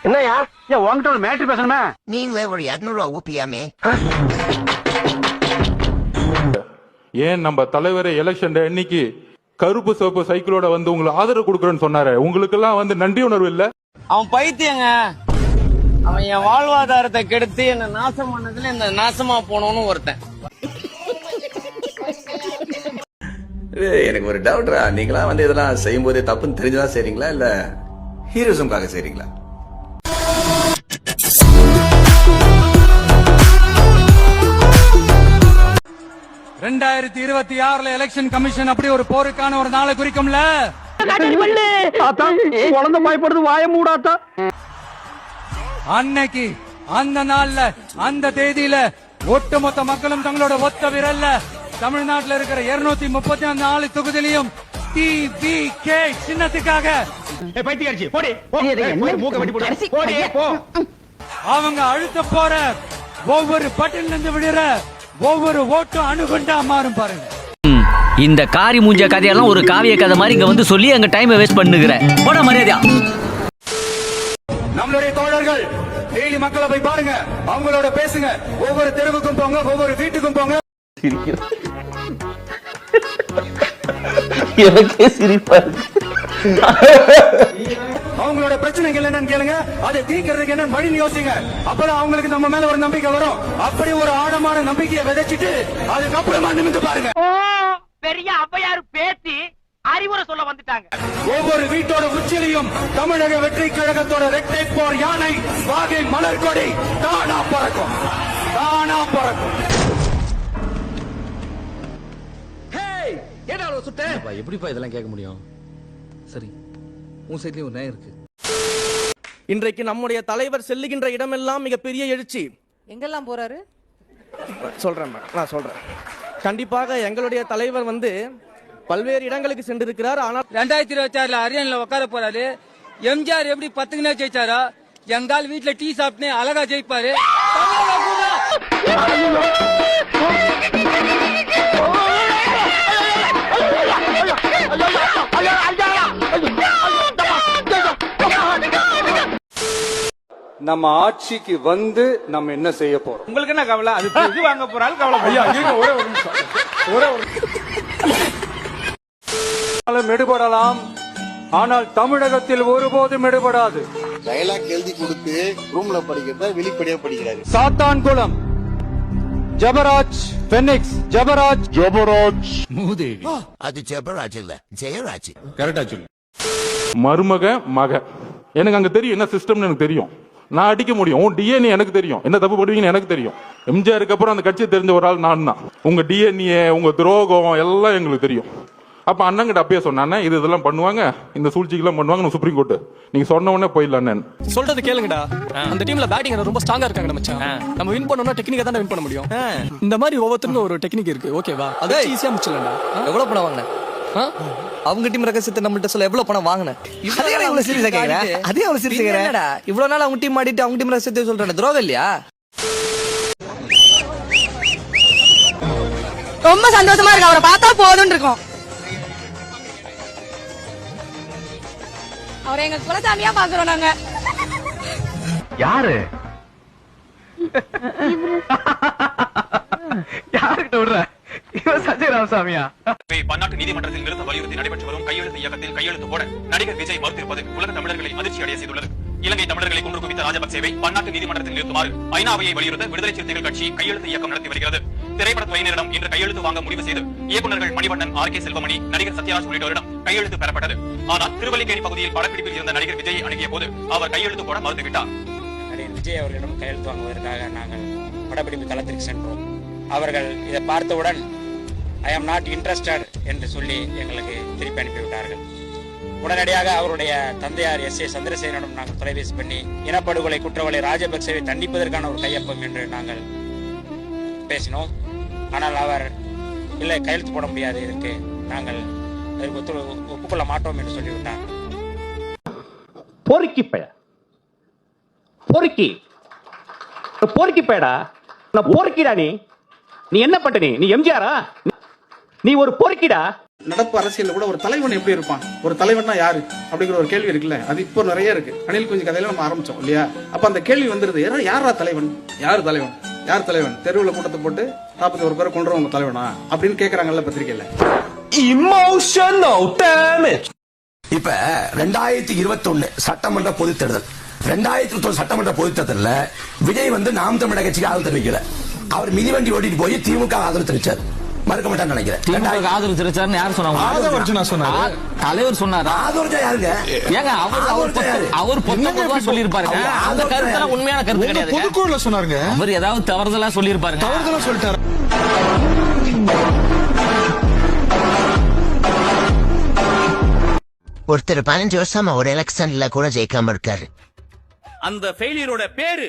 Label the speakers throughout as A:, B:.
A: என்னையா உங்ககிட்ட ஒரு மேட்ரு பேசணுமே.
B: நீங்களே ஒரு 200 ரூபா ஊப்பியாமே.
C: ஏன் நம்ம தலைவர் எலெக்ஷன் இன்னைக்கு கருப்பு சிவப்பு சைக்கிளோட வந்து உங்களுக்கு ஆதரவு கொடுக்கறேன்னு சொன்னாரு. உங்களுக்கு எல்லாம் வந்து நன்றி உணர்வு இல்ல.
D: அவன் பைத்தியங்க. அவன் என் வாழ்வாதாரத்தை கெடுத்து என்ன நாசம் பண்ணதுல இந்த நாசமா போனவனு ஒருத்தன்.
E: எனக்கு ஒரு டவுட்ரா, நீங்களா வந்து இதெல்லாம் செய்யும் போதே தப்புன்னு தெரிஞ்சுதான் செய்றீங்களா இல்ல ஹீரோசம்காக செய்றீங்களா?
F: ரெண்டாயிரத்தி 26 எலெக்ஷன் கமிஷன் அப்படி ஒரு போருக்கான ஒரு நாளை குறிக்கும்ல.
A: குழந்தை பயப்படுது, வாய மூடாத்தா.
F: அன்னைக்கு அந்த நாள்ல அந்த தேதியில ஒட்டுமொத்த மக்களும் தங்களோட ஒத்த விரல்ல தமிழ்நாட்டில் இருக்கிற 234 தொகுதியிலையும் TVK சின்னத்துக்காக அவங்க அழுத்த போற ஒவ்வொரு பட்டியல இருந்து விடுற ஒவ்வொரு ஓட்டும் அணுகுண்டா மாறும் பாருங்க.
G: இந்த காரி மூஞ்ச கதையெல்லாம் ஒரு காவிய கதை மாதிரி இங்க வந்து சொல்லி அங்க டைமை வேஸ்ட் பண்ணுகிற போட மரியாதையா.
F: நம்மளுடைய தோழர்கள் டெய்லி மக்களை போய் பாருங்க, அவங்களோட பேசுங்க, ஒவ்வொரு தெருவுக்கும் போங்க, ஒவ்வொரு வீட்டுக்கும் போங்க.
A: எனக்கே சிரிப்பா இருக்கு.
F: அவங்களோட பிரச்சனைகள் என்னன்னு கேளுங்க, அதை தீர்க்கிறதுக்கு என்ன வழி யோசிங்க. அப்பதான் அவங்களுக்கு நம்ம மேல ஒரு நம்பிக்கை வரும். அப்படி ஒரு ஆழமான நம்பிக்கையை விதைச்சிட்டு அதுக்கப்புறமா நிமிந்து பாருங்க.
D: பெரிய அவ்வையாரு பேசி அறிவுரை சொல்ல வந்துட்டாங்க.
F: ஒவ்வொரு வீட்டோட உச்சிலையும் தமிழக வெற்றி கழகத்தோட ரெட்டை போர் யானை வாகை மலர் கொடி தானா பறக்கும், தானா பறக்கும்.
H: எப்படிப்பா இதெல்லாம் கேட்க முடியும்? சரி, உன் சைட்லயும் ஒரு நியாயம் இருக்கு.
I: இன்றைக்கு நம்முடைய தலைவர் செல்லுகின்ற இடமெல்லாம் மிகப்பெரிய எழுச்சி.
J: எங்கெல்லாம் போறாரு
I: சொல்றேன், நான் சொல்றேன். கண்டிப்பாக எங்களுடைய தலைவர் வந்து பல்வேறு இடங்களுக்கு சென்றிருக்கிறார். ஆனால்
D: 2026 அரியணையில உட்கார போறாரு. எம்ஜிஆர் எப்படி 10 ஜெயிச்சாரோ எங்கால் வீட்டுல டீ சாப்பிட்டு அழகா ஜெயிப்பாரு.
F: நம்ம ஆட்சிக்கு வந்து நம்ம என்ன செய்ய போறோம்?
D: உங்களுக்கு என்ன கவலை? அது இது வாங்க போறாலும் கவலை.
F: ஒரே ஒரு நிமிஷம், ஒரே ஒரு மெடுபடலாம், ஆனால் தமிழகத்தில் ஒருபோதும் மெடுபடாது.
K: டயலாக் எழுதி கொடுத்து ரூம்ல படிக்கிறத வெளிப்படையா படிக்கிறாரு.
F: சாத்தான்குளம் ஜபராஜ் பெனிக்ஸ், ஜபராஜ்
H: மூதேவி.
B: அது ஜெபராஜ் இல்ல, ஜெயராஜ்.
H: கரெக்டா சொல்லு.
C: மருமக மக எனக்கு அங்க தெரியும் என்ன சிஸ்டம்னு எனக்கு தெரியும். நான் அடிக்க முடியும். உன் டிஎன்ஏ எனக்கு தெரியும், என்ன தப்பு பண்ணுவீங்கன்னு எனக்கு தெரியும். எம்ஜிஆருக்கு அப்புறம் அந்த கட்சியை தெரிஞ்ச ஒரு ஆள் நான் தான். உங்க டிஎன்ஏ, உங்க துரோகம் எல்லாம் எங்களுக்கு தெரியும். அப்ப அண்ணங்கிட்ட அப்பயே சொன்னானே இது இதெல்லாம் பண்ணுவாங்க, இந்த சூழ்ச்சிக்கெல்லாம் பண்ணுவாங்க சுப்ரீம் கோர்ட். நீங்க சொன்ன உடனே போயிடலாம்.
I: சொல்றது கேளுங்கடா. அந்த டீம்ல பேட்டிங் ரொம்ப ஸ்ட்ராங்கா இருக்காங்க மச்சான். நம்ம வின் பண்ணனும்னா டெக்னிக்கா தான் வின் பண்ண முடியும். இந்த மாதிரி ஒவ்வொருத்தருக்கும் ஒரு டெக்னிக் இருக்கு. ஓகேவா? அது ஈஸியா முடிச்சலாம்டா.
G: எவ்வளவு பணம் வாங்கின? அவங்க டீம் ரகசியத்தை நம்மள்ட்ட சொல்ல எவ்வளவு பணம் வாங்கின? இவ்வளவு சீரியஸா கேக்குறேன். அதே அவ்வளவு சீரியஸா கேக்குறேன். இவ்வளவு நாள் அவங்க டீம் ஆடிட்டு அவங்க டீம் ரகசியத்தை சொல்றேன். துரோகம் இல்லையா?
J: ரொம்ப சந்தோஷமா இருக்கு. அவரை பார்த்தா போதும்னு இருக்கும். அவரை எங்க குலசாமியா பாக்குறோம் நாங்க.
A: யாரு யாருக்கிட்ட விடுற? சஞ்சய் ராமசாமியா?
E: பன்னாட்டு நீதிமன்றத்தில் நிறுத்த வலியுறுத்தி நடைபெற்று வரும் கையெழுத்து இயக்கத்தில் கையெழுத்து போட நடிகர் விஜய் மறுத்திருப்பது உலக தமிழர்களை அதிர்ச்சி அடைய செய்துள்ளது. இலங்கை தமிழர்களை கொன்று குவித்த ராஜபக்சேவை பன்னாட்டு நீதிமன்றத்தில் நிறுத்துமாறு ஐநாவையை வலியுறுத்த விடுதலை சிறுத்தைகள் கட்சி கையெழுத்து இயக்கம் நடத்தி வருகிறது. திரைப்பட துறையினரிடம் இன்று கையெழுத்து வாங்க முடிவு செய்து இயக்குநர்கள் மணிவண்ணன், RK செல்வமணி, நடிகர் சத்யராஜ் உள்ளிட்டோரிடம் கையெழுத்து பெறப்பட்டது. ஆனால் திருவல்லிக்கேணி பகுதியில் படப்பிடிப்பில் இருந்த நடிகர் விஜயை அணுகிய போது அவர் கையெழுத்து போட மறுத்துவிட்டார்.
D: நடிகர் விஜய் அவர்களிடம் கையெழுத்து வாங்குவதற்காக நாங்கள் படப்பிடிப்பு தளத்திற்கு சென்றோம். அவர்கள் இதை பார்த்தவுடன் ஐ ஆம் நாட் இன்ட்ரெஸ்டட் என்று சொல்லி எங்களுக்கு திருப்பி அனுப்பிவிட்டார்கள். உடனடியாக அவருடைய தந்தையார் SA சந்திரசேகரனிடம் நாங்கள் தொலைபேசி பண்ணி இனப்படுகொலை குற்றவாளி ராஜபக்சேவை தண்டிப்பதற்கான ஒரு கையொப்பம் என்று நாங்கள் பேசினோம். ஆனால் அவர் இல்லை, கையெழுத்து போட முடியாது, இதற்கு நாங்கள் ஒப்புக்கொள்ள மாட்டோம் என்று சொல்லிவிட்டார்.
A: பொறுக்கி பைய, பொறுக்கி பையடா. பொறுக்கிடா. நீ என்ன பண்ண? நீ எம்ஜிஆரா? நீ ஒரு பொறுக்கிடா.
K: நடப்பு அரசியல்ல கூட ஒரு தலைவன் எப்படி இருப்பான், ஒரு தலைவன்னா யாரு அப்படிங்கிற ஒரு கேள்வி இருக்குல்ல, அது இப்போ நிறைய இருக்கு. அணில் குஞ்சு கதையில நம்ம ஆரம்பிச்சோம் இல்லையா? அப்ப அந்த கேள்வி வந்துருது, யாரா தலைவன், யார் தலைவன், யார் தலைவன், தெருவில் கூட்டத்தை போட்டு 41 பேரை கொண்டுறவங்க தலைவனா அப்படின்னு கேட்கறாங்கல்ல பத்திரிகையில.
F: Emotional damage.
B: இப்ப 2021 சட்டமன்ற பொதுத் தேர்தல், 2021 சட்டமன்ற பொதுத் தேர்தல்ல விஜய் நாம் தமிழக கட்சிக்கு ஆதரவு தெரிவிக்கல. அவர் மிதிவண்டி ஓட்டிட்டு போய் திமுக ஆதரவு தெரிவிச்சார். மறக்க மாட்டான்னு நினைக்கிறேன்.
G: ஆதரவு தெரிவிச்சாருன்னு யார் சொன்னாங்க? தலைவர் சொன்னாரா?
B: ஆதரவு யாருங்க?
G: ஏங்க அவர் பொதுக்குழுல சொல்லியிருப்பாருங்க. அந்த கருத்து உண்மையான கருத்து கிடையாது.
F: பொதுக்குழுல சொன்னாருங்க.
G: அவர் ஏதாவது தவறுதலா சொல்லியிருப்பாருங்க.
F: தவறுதலா சொல்லிட்டாரு.
B: ஒருத்தர் 15 வருஷமா ஒரு எலெக்ஷன்ல கூட ஜெயிக்காம இருக்காரு.
F: அந்த ஃபெயிலியரோட பேரு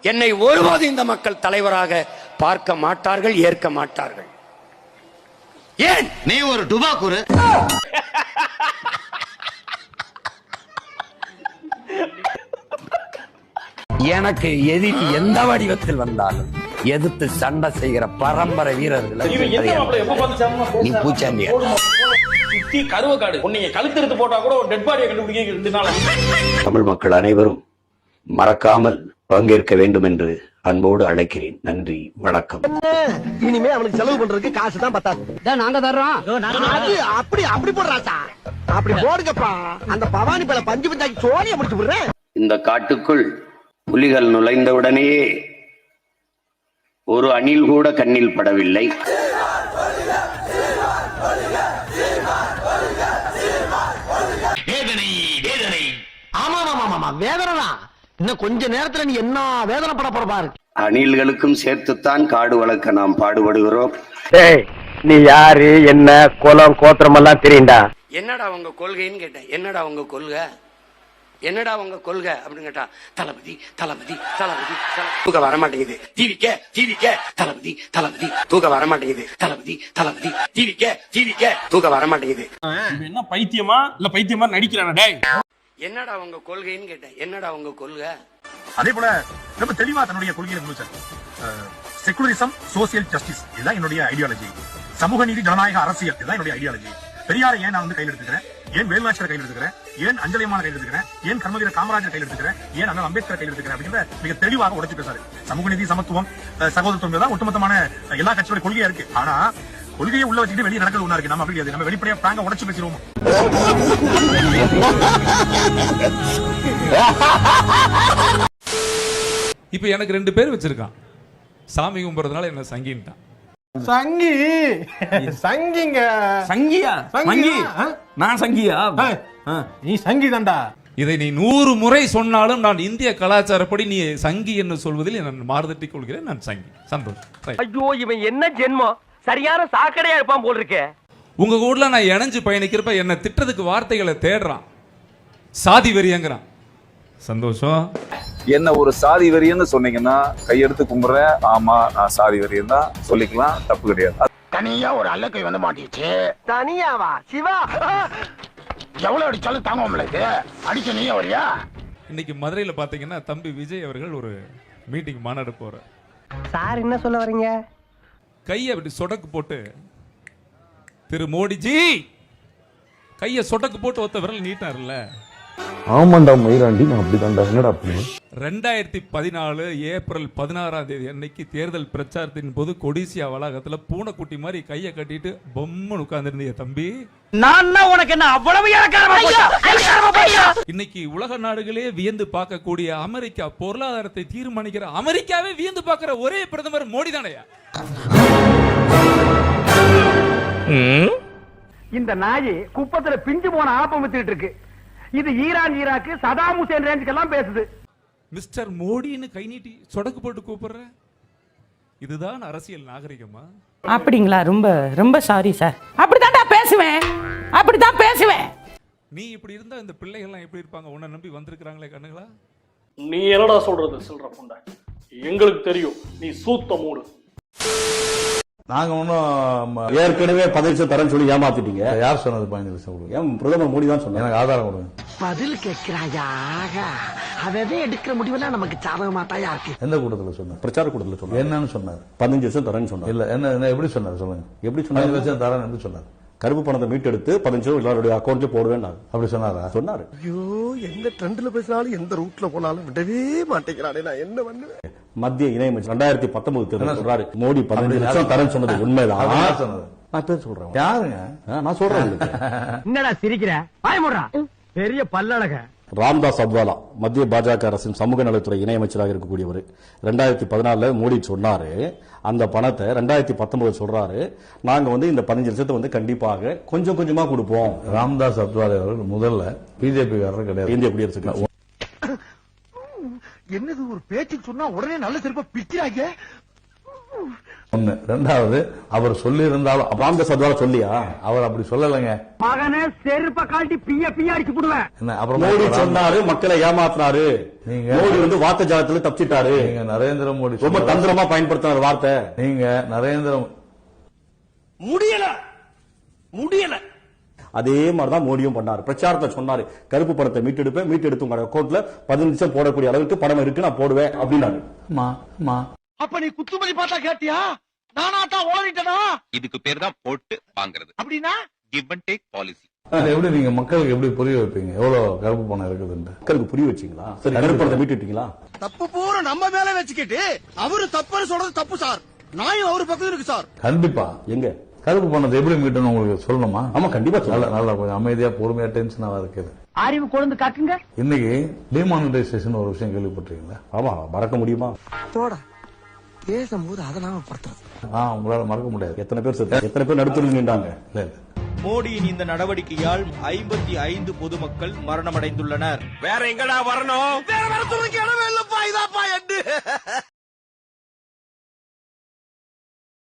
F: என்னை ஒருபோது இந்த மக்கள் தலைவராக பார்க்க மாட்டார்கள், ஏற்க மாட்டார்கள். ஏன்
B: நீ ஒரு டுபாக்கூரு.
F: எனக்கு எதிரி எந்த வடிவத்தில் வந்தாலும் எதிர்த்து சண்டை செய்கிற பரம்பரை வீரர்கள். நீ பூச்சாண்டியா
I: கருவக்காடு உன்னைய கழுத்தெடுத்து போட்டா கூட ஒரு டெட் பாடியை கண்டுபிடிக்க.
F: தமிழ் மக்கள் அனைவரும் மறக்காமல் பங்கேற்க வேண்டும் என்று அன்போடு அழைக்கிறேன். நன்றி, வணக்கம்.
A: இனிமே அவனுக்கு செலவு பண்றதுக்கு காசு தான் பத்தாது. நாங்க தர்றோம். அப்படி போடுறாச்சா? அப்படி போடுங்கப்பா. அந்த பவானி பல பஞ்சு பஞ்சாக்கி சோழிய முடிச்சு விடுறேன்.
F: இந்த காட்டுக்குள் புலிகள் நுழைந்தவுடனேயே ஒரு அணில் கூட கண்ணில் படவில்லை.
A: வேதனை இன்னும் கொஞ்ச நேரத்துல நீ என்ன வேதனை பட போற பாரு.
F: அணில்களுக்கும் சேர்த்துத்தான் காடு வளர்க்க நாம் பாடுபடுகிறோம்.
A: நீ யாரு, என்ன குலம் கோத்திரம் எல்லாம் தெரியுண்டா?
F: என்னடா உங்க கொள்கைன்னு கேட்டேன். என்னடா உங்க கொள்கை, என்னடா உங்க கொள்கை அப்படின்னு கேட்டா, தளபதி தளபதி தளபதி தூக்க வரமாட்டேங்குது, டிவிக்க தளபதி தளபதி தூக்க வரமாட்டேங்குது, தளபதி தளபதி டிவிக்க தூக்க வரமாட்டேங்குது.
I: என்ன பைத்தியமா இல்ல பைத்தியமா நடிக்கிறானே?
F: என்னடா உங்க கொள்கைன்னு கேட்டேன். என்னடா உங்க கொள்கை?
C: அதே போல ரொம்ப தெளிவா தன்னுடைய கொள்கையை முடிச்சார். செகுலரிசம், சோசியல் ஜஸ்டிஸ் இதுதான் என்னுடைய ஐடியாலஜி. சமூக நீதி, ஜனநாயக அரசியல் இதுதான் என்னுடைய ஐடியாலஜி. பெரியாரை ஏன் நான் கையில் எடுத்துக்கிறேன், ஏன் வேலுநாச்சியாரை கையில் எடுத்துக்கிறேன், ஏன் அஞ்சலியம்மான கையில் எடுத்துக்கிறேன், ஏன் கர்மவீரர் காமராஜர் கையில் எடுத்துக்கிறேன், ஏன் அண்ணல் அம்பேத்கர் கையில் எடுத்துக்கிறேன் அப்படிங்கிற மிக தெளிவாக உடைச்சு பேசாரு. சமூக நீதி, சமத்துவம், சகோதரத்துவம் தான் ஒட்டுமொத்தமான எல்லா கட்சியோட கொள்கையா இருக்கு. ஆனா கொள்கையை உள்ள வச்சுட்டு வெளியே நடக்கிறது ஒண்ணா இருக்கு. நம்ம அப்படி நம்ம வெளிப்படையா பிராங்க உடைச்சு பேசிடுவோம். இப்ப எனக்கு 2 பேர் வச்சிருக்கான். சாமி கும்பிடுறதுனால என்ன சங்கின்ட்டான்.
A: சங்கி சங்கிங்க.
I: சங்கியா? நான் சங்கியா?
A: நீ சங்கி தான்டா.
C: இதை நீ 100 முறை சொன்னாலும் நான் இந்திய கலாச்சாரப்படி நீ சங்கி என்று சொல்வதில் நான் மாறுதட்டிக் கொள்கிறேன். நான் சங்கி. சந்தோஷம்.
A: ஐயோ, இவன் என்ன ஜென்மம், சரியான சாக்கடையா இருப்பான் போல் இருக்கே.
C: உங்க ஊர்ல நான் இணைஞ்சு பயணிக்கிறப்ப என்ன திட்டத்துக்கு வார்த்தைகளை தேடுறான். சாதி வெறியங்கிறான். சந்தோஷம்.
L: என்ன ஒரு சாதி வெறியன்னு சொன்னீங்கன்னா கையெடுத்து கும்பிடுறேன். ஆமா, நான் சாதி வெறியன் தான் சொல்லிக்கலாம், தப்பு கிடையாது.
B: தனியா ஒரு அல்லக்கை வந்து மாட்டிடுச்சு.
A: தனியாவா? சிவா
B: எவ்வளவு அடிச்சாலும் தாங்குவோம்ல, இது அடிச்ச நீ வரியா?
C: இன்னைக்கு மதுரையில பாத்தீங்கன்னா தம்பி விஜய் அவர்கள் ஒரு மீட்டிங் மாநாடு போற.
A: சார் என்ன சொல்ல வரீங்க?
C: கையை அப்படி சொடக்கு போட்டு, திரு மோடிஜி கையை சொடக்கு போட்டு ஒத்த விரல் நீட்டாருல்ல.
L: ஆமாண்டா மயிராண்டி, நான் அப்படிதான்டா. என்னடா பண்ணு?
C: 2014 ஏப்ரல் 16ஆம் தேதி அன்னைக்கு தேர்தல் பிரச்சாரத்தின் போது கொடிசியா வளாகத்துல பூனைக்குட்டி மாதிரி கையை கட்டிட்டு பொம்மை உட்கார்ந்திருந்தீங்க தம்பி.
A: நான் உனக்கு என்ன அவ்வளவு
C: இன்னைக்கு உலக நாடுகளே வியந்து பார்க்கக்கூடிய அமெரிக்கா, பொருளாதாரத்தை தீர்மானிக்கிற அமெரிக்காவே வியந்து பார்க்கிற ஒரே பிரதமர் மோடி தானையா?
A: இந்த நாய் குப்பத்துல பிஞ்சு போன ஆப்பம் வித்துட்டு இருக்கு. இது ஈரான், ஈராக்கு, சதாம் ஹுசேன் ரேஞ்சுக்கெல்லாம் பேசுது.
C: மிஸ்டர் மோடின்னு கை நீட்டி சொடக்கு போட்டு கூப்பிடுற, இதுதான் அரசியல் நாகரிகமா?
J: அப்படிங்களா? ரொம்ப ரொம்ப சாரி சார். அப்படிதான் பேசுவேன்.
C: நீ இப்படி இருந்தா இந்த பிள்ளைகள்லாம் எப்படி இருப்பாங்க? உன்னை நம்பி வந்திருக்கிறாங்களே கண்ணுங்களா.
I: நீ என்னடா சொல்றது? சொல்ற புண்டை, எங்களுக்கு தெரியும் நீ சூத்த மூடு.
M: நாங்க ஒன்னும்
A: ஏற்கனவே 15 தரேன்னு சொல்லி ஏமாத்திட்டீங்க.
M: யார் சொன்னது 15 லட்சம் கொடுங்க?
A: ஏன் பிரதமர் மோடி தான் சொன்னாங்க.
M: எனக்கு ஆதாரம் கொடுங்க.
A: பதில் கேட்கிறாயா? அதவே எடுக்கிற முடிவெல்லாம் நமக்கு சாதகமாட்டாயா இருக்கு.
M: எந்த கூட்டத்துல சொன்னார்?
A: பிரச்சார கூட்டத்துல சொன்னார்.
M: என்னன்னு சொன்னார்?
A: 15 லட்சம் தரேன்னு சொன்னார்.
M: இல்ல என்ன எப்படி சொன்னார் சொல்லுங்க. எப்படி சொன்னார்? 15 லட்சம் தரேன்னு எப்படி சொன்னார்?
A: கருப்பு பணத்தை மீட்டெடுத்து 15 எல்லாருடைய அக்கௌண்ட்ல போடுவேன்
M: அப்படி சொன்னாரா?
A: சொன்னாரு. ஐயோ, எந்த ட்ரெண்ட்ல பேசினாலும் எந்த ரூட்ல போனாலும் விடவே மாட்டேங்கிறானே, நான் என்ன பண்ணுவேன்? மத்திய இணையமைச்சர் 2019 தேர்தல் சொல்றாரு மோடி 15 லட்சம் தரேன்னு சொன்னது உண்மைதான் சொன்னது. நான் பேர் சொல்றேன்.
M: யாருங்க?
A: நான் சொல்றேன்.
G: என்னடா சிரிக்கிற? வாய மூடுறா. பெரிய பல்லழக.
A: ராம்தாஸ் அத்வாலா மத்திய பாஜக அரசின் சமூக நலத்துறை இணையமைச்சராக இருக்கக்கூடியவர் 2014 மோடி சொன்னாரு. அந்த பணத்தை 2019 சொல்றாரு, நாங்க இந்த 15 லட்சத்தை கண்டிப்பாக கொஞ்சம் கொஞ்சமா கொடுப்போம்.
M: ராம்தாஸ் அத்வாலே அவர்கள் முதல்ல பிஜேபி காரர் கிடையாது,
A: இந்திய குடியரசுக்கு.
B: என்னது ஒரு பேச்சு சொன்னா உடனே நல்ல சிறப்பா பிக்கிறாங்க.
M: ஒண்ணு. ரெண்டாவது, அவர் சொல்லி இருந்தாலும்
A: ராம்தாஸ் அத்வாலா சொல்லியா?
M: அவர் அப்படி சொல்லலைங்க.
G: மகனே செருப்ப காட்டி பிய அடிச்சு போடுவேன்.
M: என்ன அப்புறம்
A: மோடி சொன்னாரு, மக்களை ஏமாத்தினாரு.
M: நீங்க
A: மோடி வார்த்தை ஜாலத்துல தப்பிச்சிட்டாரு.
M: நீங்க நரேந்திர மோடி
A: ரொம்ப தந்திரமா பயன்படுத்தினார் வார்த்தை.
M: நீங்க நரேந்திர
A: முடியல அதே மாதிரிதான் மோடியும் பண்ணாரு. பிரச்சாரத்தை சொன்னாரு, கருப்பு பணத்தை மீட்டெடுத்து உங்க அக்கௌண்ட்ல 15 லட்சம் போடக்கூடிய அளவுக்கு பணம் இருக்கு, நான் போடுவேன் அப்படின்னாரு.
B: அப்ப நீ குத்துமதி பார்த்தா கேட்டியா? நானா தான் ஓடிட்டனா?
E: இதுக்கு பேர் தான் போட்டு வாங்குறது.
B: அப்படின்னா
E: கிவ் அண்ட் டேக் பாலிசி.
M: எப்படி நீங்க மக்களுக்கு எப்படி புரிய வைப்பீங்க எவ்வளவு கருப்பு பணம் இருக்குதுன்னு?
A: மக்களுக்கு புரிய வச்சீங்களா? சரி, கருப்பு பணத்தை மீட்டுட்டீங்களா?
B: தப்பு பூரா நம்ம மேல வச்சுக்கிட்டு அவரு தப்புன்னு சொல்றது தப்பு சார். நாயும் அவரு பக்கத்துல இருக்கு சார்.
M: கண்டிப்பா.
A: எங்க
M: கருப்பு பணத்தை எப்படி மீட்டணும் உங்களுக்கு சொல்லணுமா?
A: ஆமா, கண்டிப்பா.
M: நல்லா கொஞ்சம் அமைதியா பொறுமையா டென்ஷனாக இருக்குது.
G: அறிவு கொழுந்து காக்குங்க.
M: இன்னைக்கு டிமானிட்டைசேஷன் ஒரு விஷயம் கேள்விப்பட்டிருக்கீங்களா?
A: ஆமா, மறக்க முடியுமா?
B: போடா பேசும்போது அதெல்லாம் படுத்துறது.
M: உங்களால மறக்க முடியாது.
A: எத்தனை பேர் நடுத்தரில் நின்றாங்க.
M: இல்ல
N: மோடியின் இந்த நடவடிக்கையால் 55 பொதுமக்கள் மரணமடைந்துள்ளனர்.
B: வேற எங்கடா வரணும்? வேற வர துணைக்கு இடமே இல்லப்பா. இதாப்பா எண்டு.